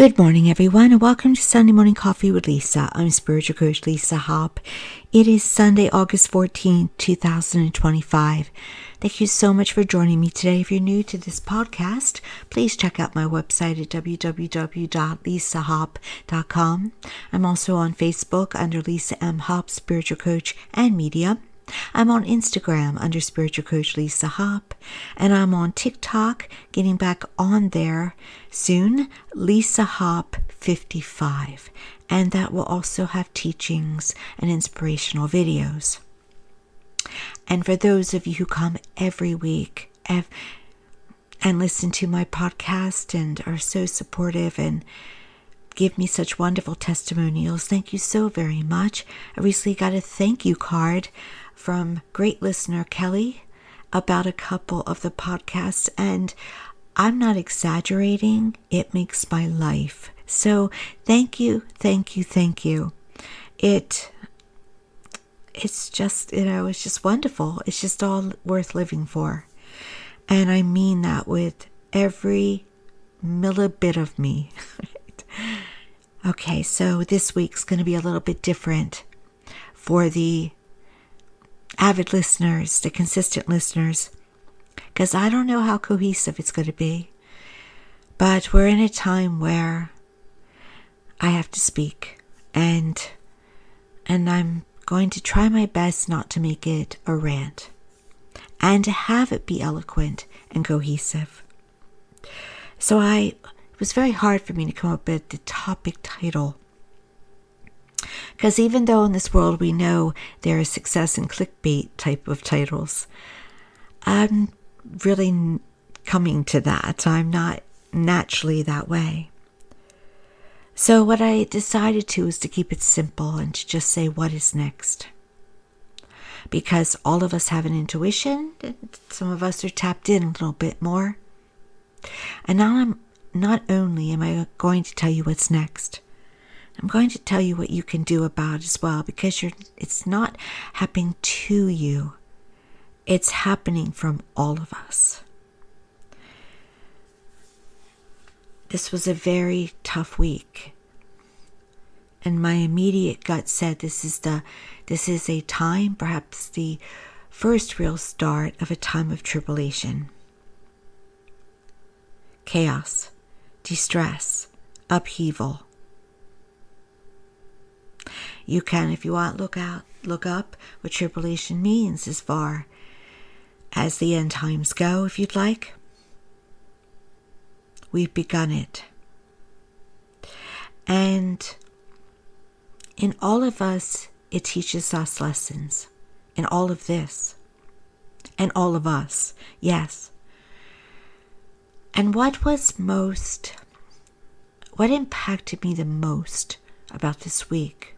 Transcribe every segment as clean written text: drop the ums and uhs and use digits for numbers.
Good morning, everyone, and welcome to Sunday Morning Coffee with Lisa. I'm Spiritual Coach Lisa Hopp. It is Sunday, August 14th, 2025. Thank you so much for joining me today. If you're new to this podcast, please check out my website at www.lisahopp.com. I'm also on Facebook under Lisa M. Hopp, Spiritual Coach and Media. I'm on Instagram under Spiritual Coach Lisa Hopp, and I'm on TikTok, getting back on there soon, Lisa Hopp 55, and that will also have teachings and inspirational videos. And for those of you who come every week and listen to my podcast and are so supportive and give me such wonderful testimonials, thank you so very much. I recently got a thank you card from great listener Kelly about a couple of the podcasts, and I'm not exaggerating. It makes my life. So thank you. It's just, it's just wonderful. It's just all worth living for. And I mean that with every millibit of me. Okay, so this week's going to be a little bit different for the avid listeners, the consistent listeners, because I don't know how cohesive it's going to be, but we're in a time where I have to speak, and I'm going to try my best not to make it a rant, and to have it be eloquent and cohesive. So it was very hard for me to come up with the topic title, because even though in this world we know there is success in clickbait type of titles, I'm really coming to that. I'm not naturally that way. So what I decided to is to keep it simple and to just say what is next. Because all of us have an intuition, and some of us are tapped in a little bit more. And now not only am I going to tell you what's next, I'm going to tell you what you can do about it as well, because it's not happening to you. It's happening from all of us. This was a very tough week. And my immediate gut said this is a time, perhaps the first real start of a time of tribulation. Chaos, distress, upheaval. You can, if you want, look up what tribulation means as far as the end times go, if you'd like. We've begun it. And in all of us, it teaches us lessons. In all of this. And all of us, yes. And what impacted me the most about this week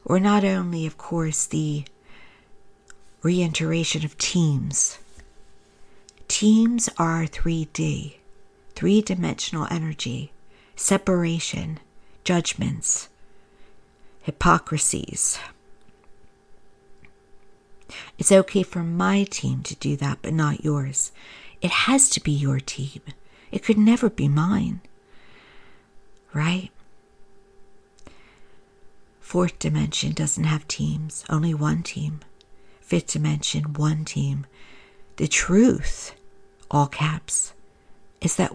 were not only, of course, the reiteration of teams. Teams are 3D, three-dimensional energy, separation, judgments, hypocrisies. It's okay for my team to do that, but not yours. It has to be your team. It could never be mine. Right? Fourth dimension doesn't have teams, only one team. Fifth dimension, one team. The truth, all caps, is that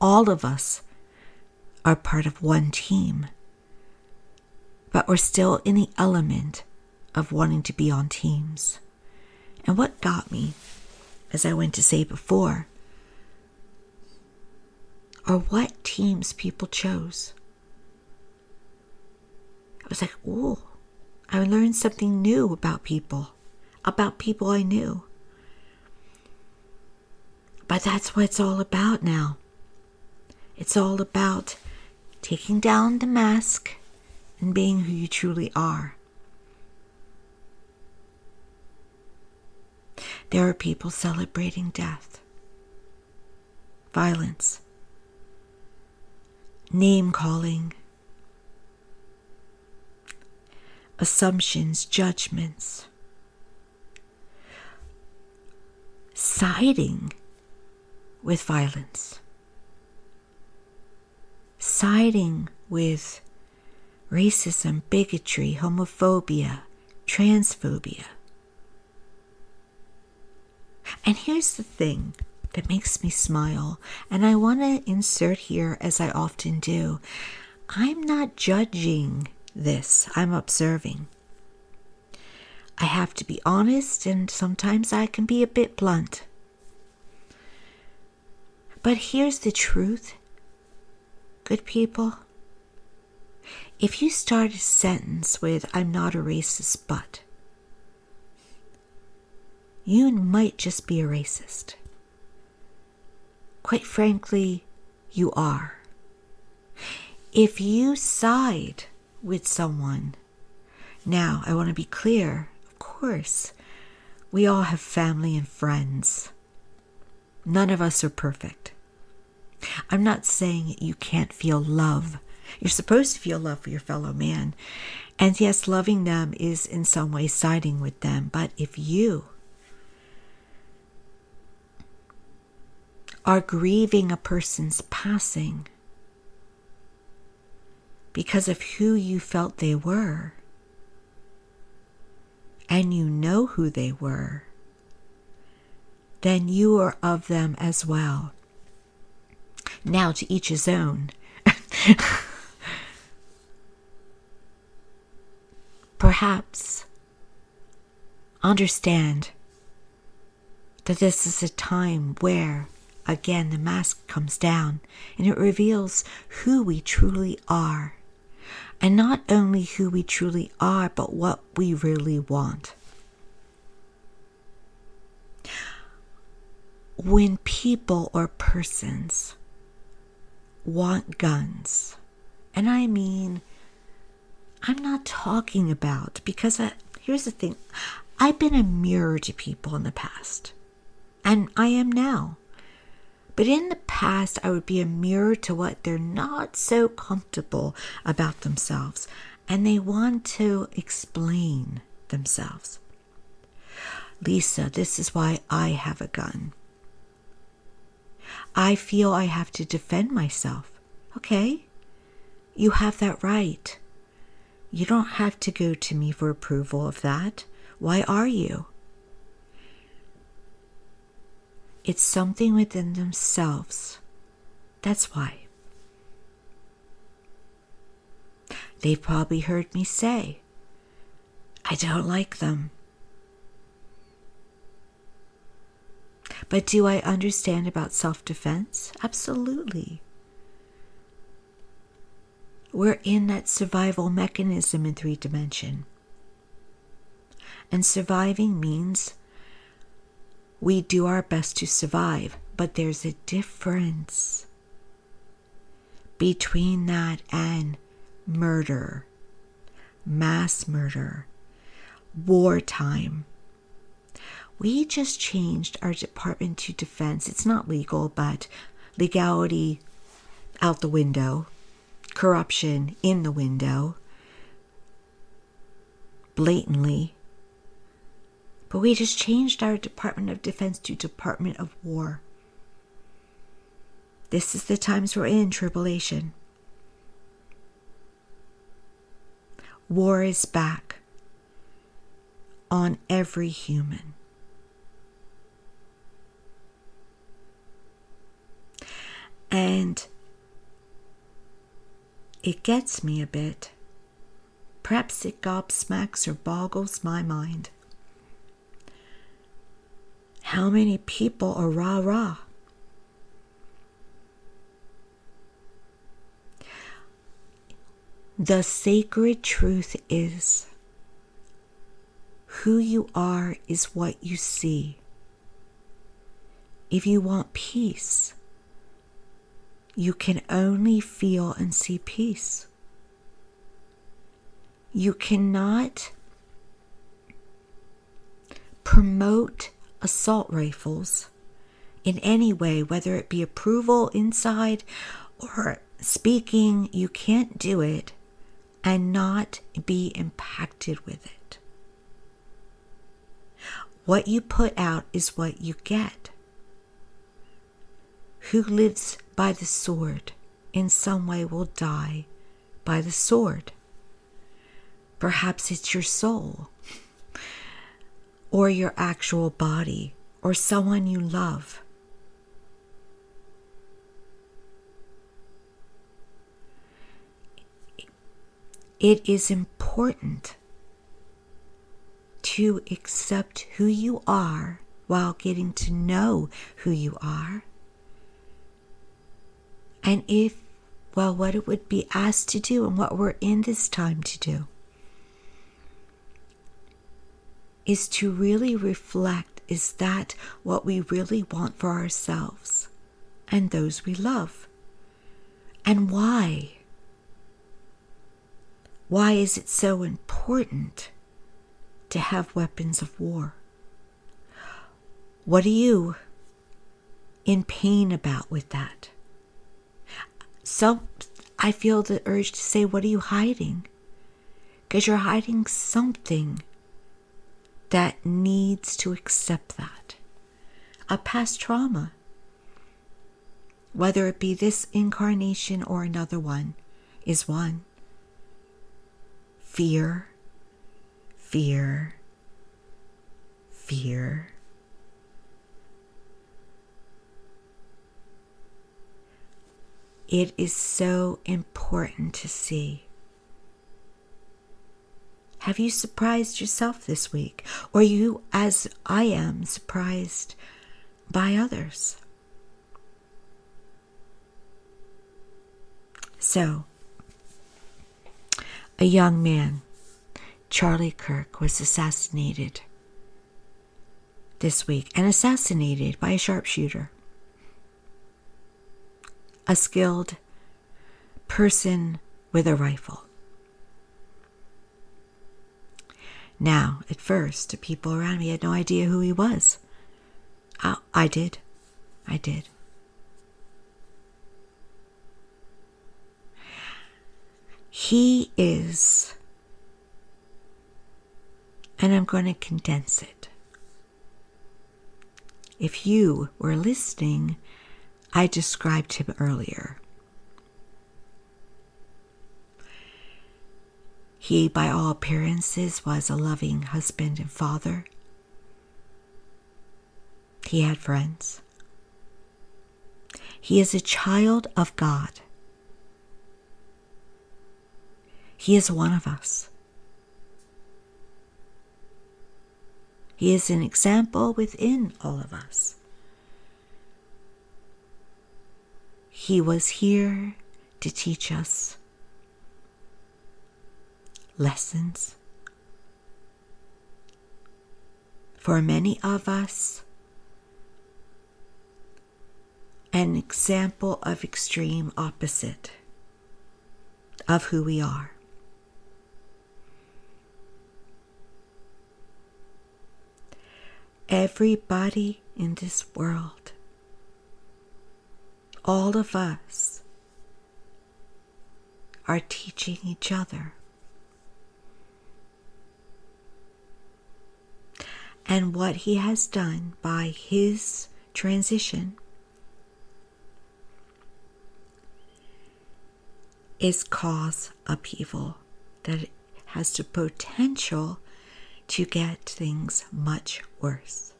all of us are part of one team. But we're still in the element of wanting to be on teams. And what got me, as I went to say before, are what teams people chose. I was like, oh, I learned something new about people I knew. But that's what it's all about now. It's all about taking down the mask and being who you truly are. There are people celebrating death, violence, name-calling, assumptions, judgments, siding with violence. siding with racism, bigotry, homophobia, transphobia. And here's the thing that makes me smile, and I want to insert here, as I often do, I'm not judging this, I'm observing. I have to be honest, and sometimes I can be a bit blunt. But here's the truth, good people. If you start a sentence with, I'm not a racist, but, you might just be a racist. Quite frankly, you are. If you side with someone, now I want to be clear, of course, we all have family and friends. None of us are perfect. I'm not saying you can't feel love. You're supposed to feel love for your fellow man. And yes, loving them is in some way siding with them. But if you are grieving a person's passing because of who you felt they were, and you know who they were, then you are of them as well. Now, to each his own. Perhaps understand that this is a time where, again, the mask comes down and it reveals who we truly are. And not only who we truly are, but what we really want. When people or persons want guns, and I mean, I'm not talking about, because here's the thing, I've been a mirror to people in the past, and I am now. But in the past, I would be a mirror to what they're not so comfortable about themselves, and they want to explain themselves. Lisa, this is why I have a gun. I feel I have to defend myself. Okay, you have that right. You don't have to go to me for approval of that. Why are you? It's something within themselves. That's why. They've probably heard me say, I don't like them. But do I understand about self-defense? Absolutely. We're in that survival mechanism in 3 dimension. And surviving means we do our best to survive, but there's a difference between that and murder, mass murder, wartime. We just changed our department to defense. It's not legal, but legality out the window, corruption in the window, blatantly. But we just changed our Department of Defense to Department of War. This is the times we're in, tribulation. War is back on every human. And it gets me a bit. Perhaps it gobsmacks or boggles my mind. How many people are rah-rah? The sacred truth is, who you are is what you see. If you want peace, you can only feel and see peace. You cannot promote assault rifles in any way, whether it be approval inside or speaking. You can't do it and not be impacted with it. What you put out is what you get. Who lives by the sword in some way will die by the sword. Perhaps it's your soul, or your actual body, or someone you love. It is important to accept who you are while getting to know who you are. And what it would be asked to do and what we're in this time to do is to really reflect, is that what we really want for ourselves and those we love? And why? Why is it so important to have weapons of war? What are you in pain about with that? So I feel the urge to say, what are you hiding? Because you're hiding something that needs to accept that. A past trauma, whether it be this incarnation or another one, is one. Fear, fear, fear. It is so important to see. Have you surprised yourself this week? Or you, as I am, surprised by others? So, a young man, Charlie Kirk, was assassinated this week, and assassinated by a sharpshooter. A skilled person with a rifle. Now, at first, the people around me had no idea who he was. I did. He is, and I'm going to condense it. If you were listening, I described him earlier. He, by all appearances, was a loving husband and father. He had friends. He is a child of God. He is one of us. He is an example within all of us. He was here to teach us lessons. For many of us, an example of extreme opposite of who we are. Everybody in this world, all of us, are teaching each other. And what he has done by his transition is cause upheaval that has the potential to get things much worse.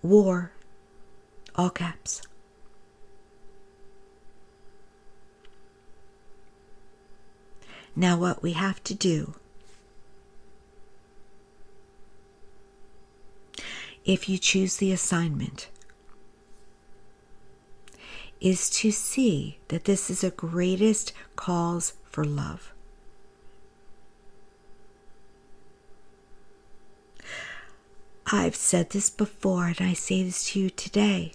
War, all caps. Now what we have to do, if you choose the assignment, is to see that this is a greatest cause for love. I've said this before, and I say this to you today.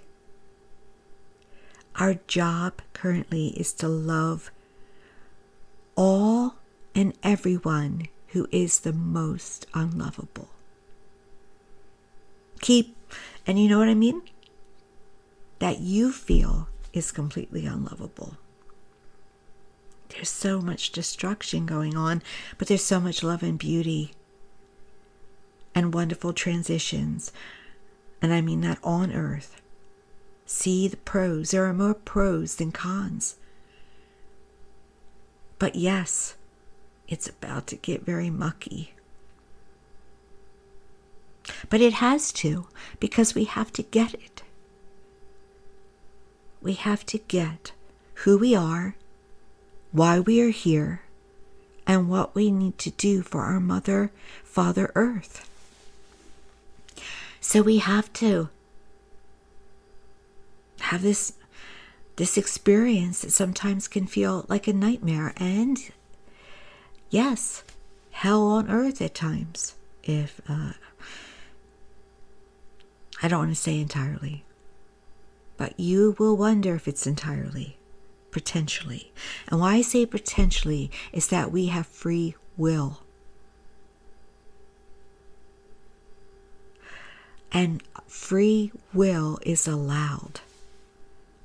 Our job currently is to love all and everyone who is the most unlovable. And you know what I mean? That you feel is completely unlovable. There's so much destruction going on, but there's so much love and beauty and wonderful transitions. And I mean that on earth see the pros. There are more pros than cons. But yes, it's about to get very mucky. But it has to, because we have to get it. We have to get who we are, why we are here, and what we need to do for our Mother, Father Earth. So we have to have this experience that sometimes can feel like a nightmare, and yes, hell on earth at times. If I don't want to say entirely, but you will wonder if it's entirely, potentially. And why I say potentially is that we have free will. And free will is allowed.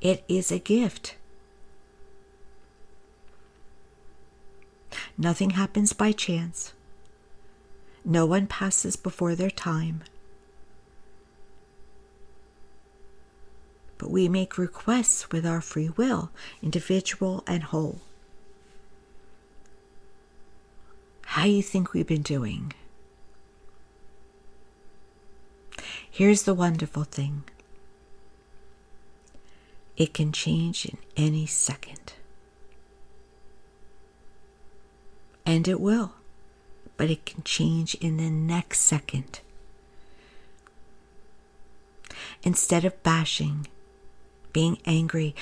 It is a gift. Nothing happens by chance. No one passes before their time. But we make requests with our free will, individual and whole. How do you think we've been doing? Here's the wonderful thing. It can change in any second. And it will. But it can change in the next second. Instead of bashing, being angry,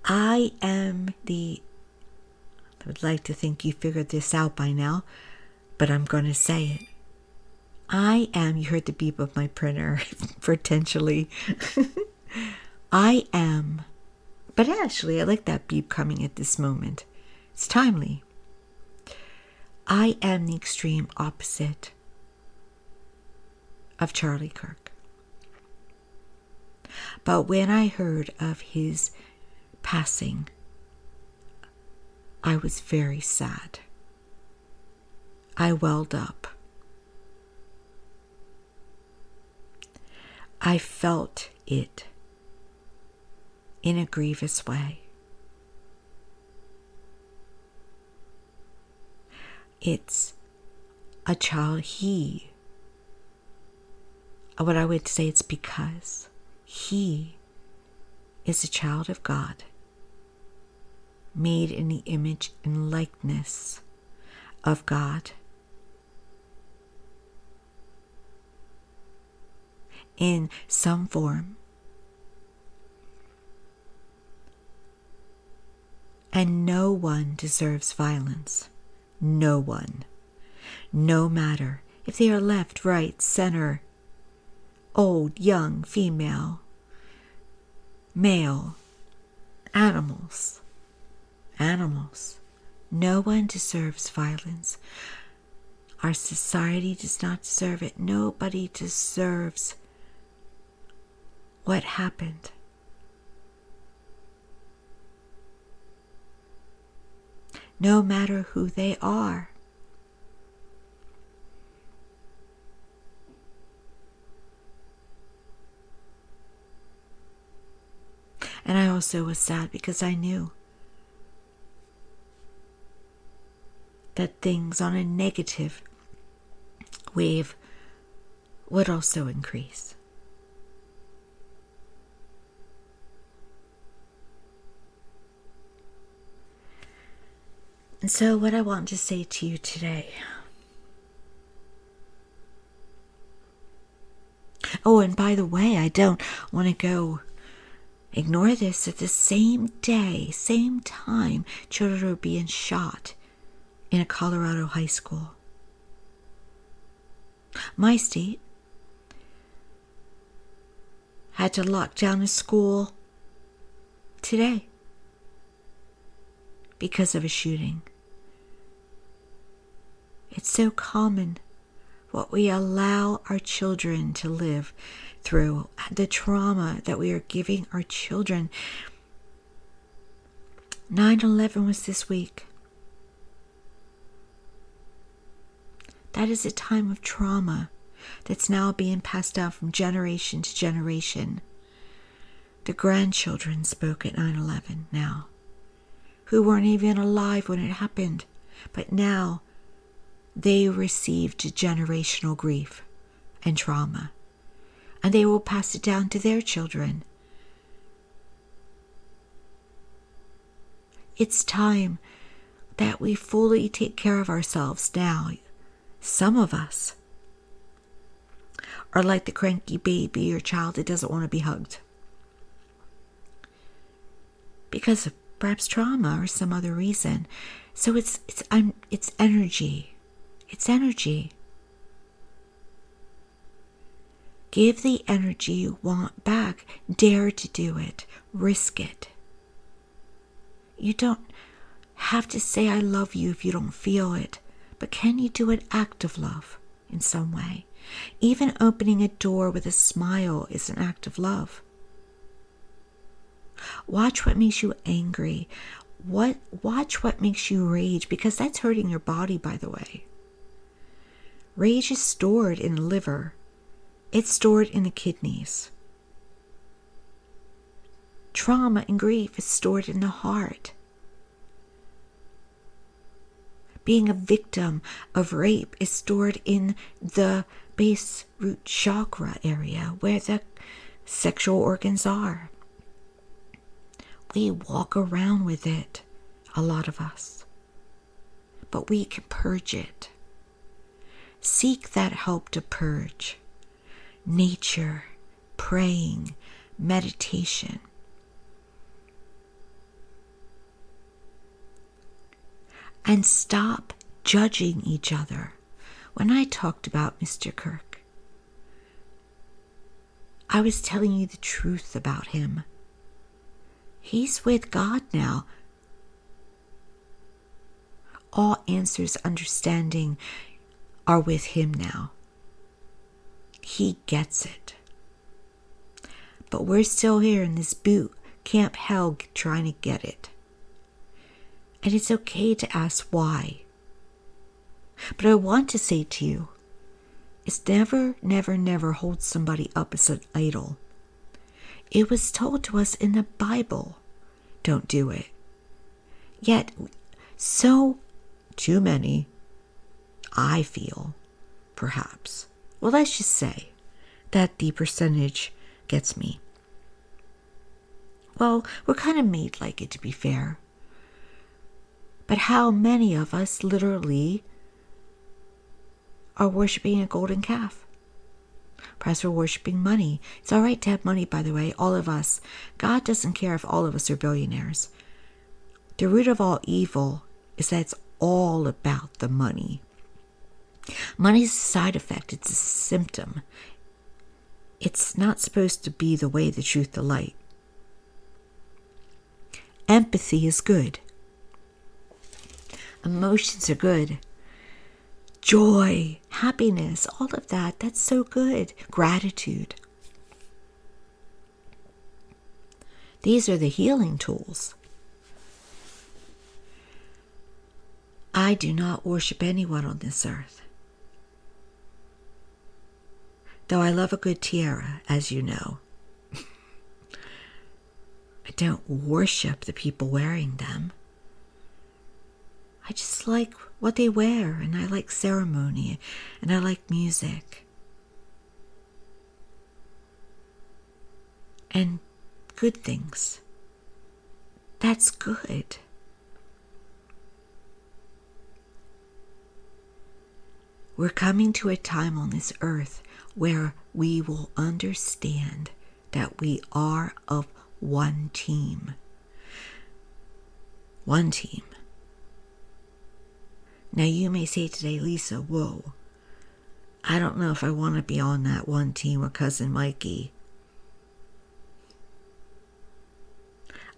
I would like to think you figured this out by now, but I'm going to say it. You heard the beep of my printer, potentially. I am, but actually I like that beep coming at this moment. It's timely. I am the extreme opposite of Charlie Kirk. But when I heard of his passing, I was very sad. I welled up. I felt it in a grievous way. It's a child, what I would say it's because he is a child of God, made in the image and likeness of God, in some form. And no one deserves violence. No one. No matter if they are left, right, center, old, young, female, male, animals. No one deserves violence. Our society does not deserve it. Nobody deserves what happened. No matter who they are. And I also was sad because I knew that things on a negative wave would also increase. And so what I want to say to you today. Oh, and by the way, I don't want to go ignore this. At the same day, same time, children are being shot in a Colorado high school. My state had to lock down a school today because of a shooting. It's so common what we allow our children to live through, the trauma that we are giving our children. 9/11 was this week. That is a time of trauma that's now being passed down from generation to generation. The grandchildren spoke at 9/11 now, who weren't even alive when it happened, but now they received generational grief and trauma, and they will pass it down to their children. It's time that we fully take care of ourselves now. Some of us are like the cranky baby or child that doesn't want to be hugged because of perhaps trauma or some other reason. So it's energy. It's energy. Give the energy you want back. Dare to do it. Risk it. You don't have to say I love you if you don't feel it, but can you do an act of love in some way? Even opening a door with a smile is an act of love. Watch what makes you angry. Watch what makes you rage, because that's hurting your body, by the way. Rage is stored in the liver. It's stored in the kidneys. Trauma and grief is stored in the heart. Being a victim of rape is stored in the base root chakra area where the sexual organs are. We walk around with it, a lot of us, but we can purge it. Seek that help to purge. Nature, praying, meditation. And stop judging each other. When I talked about Mr. Kirk, I was telling you the truth about him. He's with God now. All answers, understanding are with him now. He gets it. But we're still here in this boot camp hell trying to get it. And it's okay to ask why. But I want to say to you, it's never, never, never hold somebody up as an idol. It was told to us in the Bible, don't do it. Yet, too many, I feel, perhaps. Well, let's just say that the percentage gets me. Well, we're kind of made like it, to be fair. But how many of us literally are worshiping a golden calf? Perhaps we're worshiping money. It's all right to have money, by the way, all of us. God doesn't care if all of us are billionaires. The root of all evil is that it's all about the money. Money's a side effect. It's a symptom. It's not supposed to be the way, the truth, the light. Empathy is good. Emotions are good. Joy, happiness, all of that, that's so good. Gratitude. These are the healing tools. I do not worship anyone on this earth. Though I love a good tiara, as you know. I don't worship the people wearing them. I just like what they wear, and I like ceremony, and I like music. And good things. That's good. We're coming to a time on this earth where we will understand that we are of one team. One team. Now you may say today, Lisa, whoa, I don't know if I want to be on that one team with Cousin Mikey.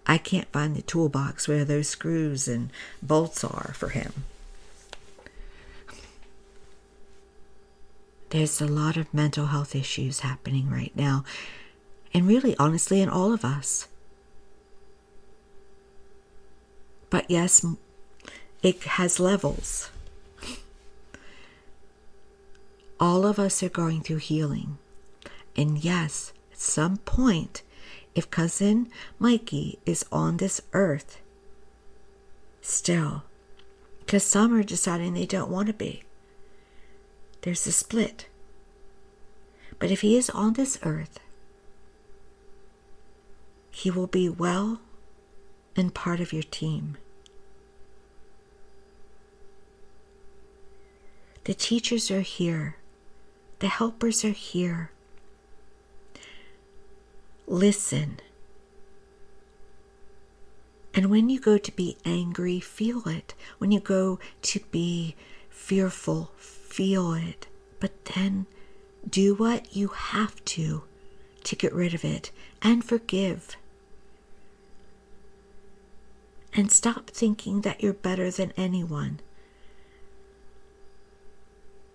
I can't find the toolbox where those screws and bolts are for him. There's a lot of mental health issues happening right now, and really, honestly, in all of us. But yes, it has levels. All of us are going through healing. And yes, at some point, if cousin Mikey is on this earth still, because some are deciding they don't want to be. There's a split. But if he is on this earth, he will be well and part of your team. The teachers are here. The helpers are here. Listen. And when you go to be angry, feel it. When you go to be fearful, feel it. But then do what you have to get rid of it and forgive. And stop thinking that you're better than anyone.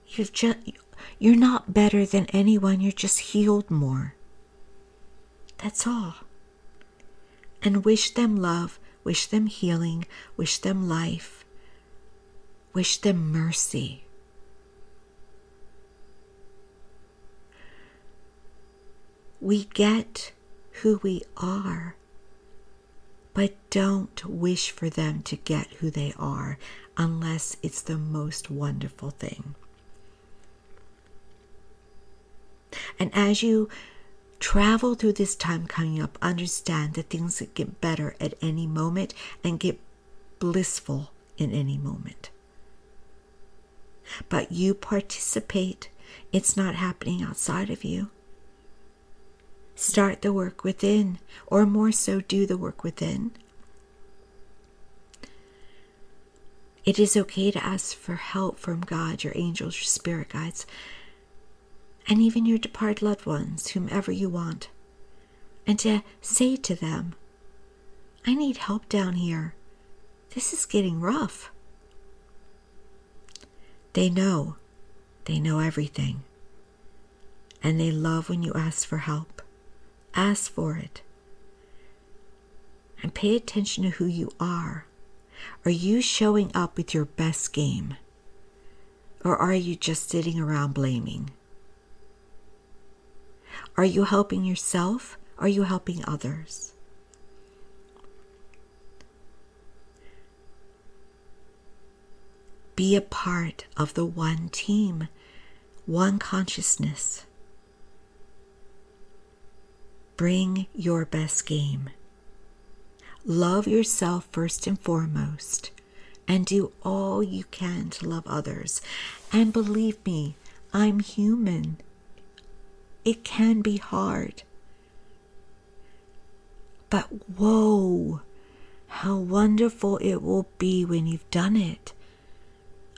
You're not better than anyone. You're just healed more. That's all. And wish them love, wish them healing, wish them life, wish them mercy. We get who we are, but don't wish for them to get who they are unless it's the most wonderful thing. And as you travel through this time coming up, understand that things get better at any moment and get blissful in any moment. But you participate. It's not happening outside of you. Start the work within, or more so, do the work within. It is okay to ask for help from God, your angels, your spirit guides, and even your departed loved ones, whomever you want, and to say to them, I need help down here. This is getting rough. They know everything, and they love when you ask for help. Ask for it. And pay attention to who you are. Are you showing up with your best game? Or are you just sitting around blaming? Are you helping yourself? Are you helping others? Be a part of the one team, one consciousness. Bring your best game. Love yourself first and foremost, and do all you can to love others. And believe me, I'm human. It can be hard. But whoa, how wonderful it will be when you've done it.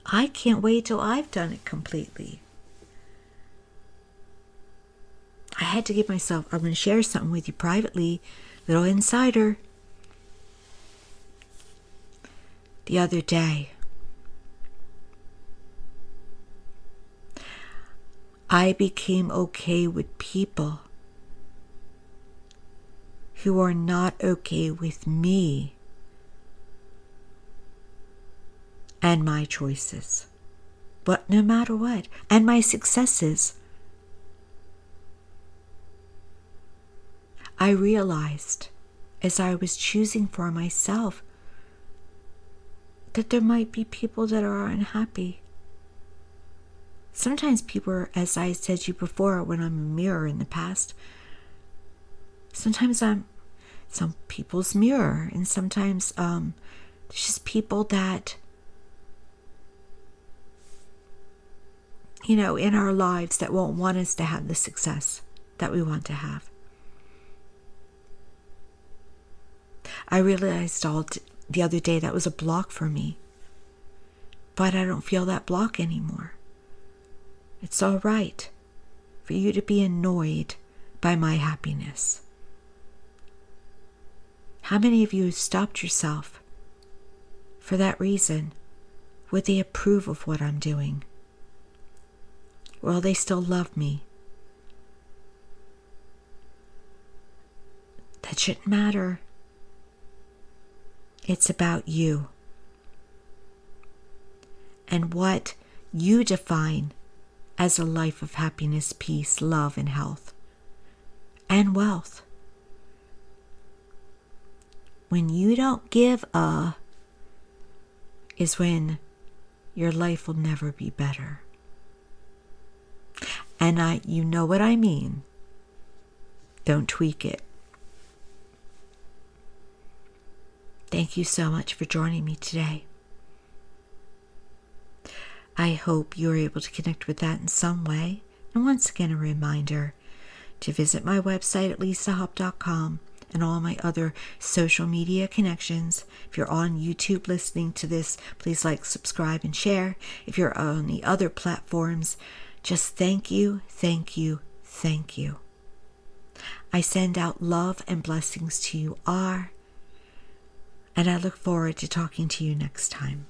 I can't wait till I've done it completely. I had to give myself, I'm going to share something with you privately, little insider. The other day, I became okay with people who are not okay with me and my choices, but no matter what, and my successes. I realized as I was choosing for myself that there might be people that are unhappy. Sometimes people are, as I said to you before, when I'm a mirror in the past, sometimes I'm some people's mirror, and sometimes there's just people that, in our lives that won't want us to have the success that we want to have. I realized the other day that was a block for me, but I don't feel that block anymore. It's all right for you to be annoyed by my happiness. How many of you have stopped yourself for that reason? Would they approve of what I'm doing? Will they still love me? That shouldn't matter. It's about you and what you define as a life of happiness, peace, love, and health, and wealth. when you don't give a is when your life will never be better. And you know what I mean. Don't tweak it. Thank you so much for joining me today. I hope you were able to connect with that in some way. And once again, a reminder to visit my website at lisahop.com and all my other social media connections. If you're on YouTube listening to this, please like, subscribe, and share. If you're on the other platforms, just thank you, thank you, thank you. I send out love and blessings to you all, and I look forward to talking to you next time.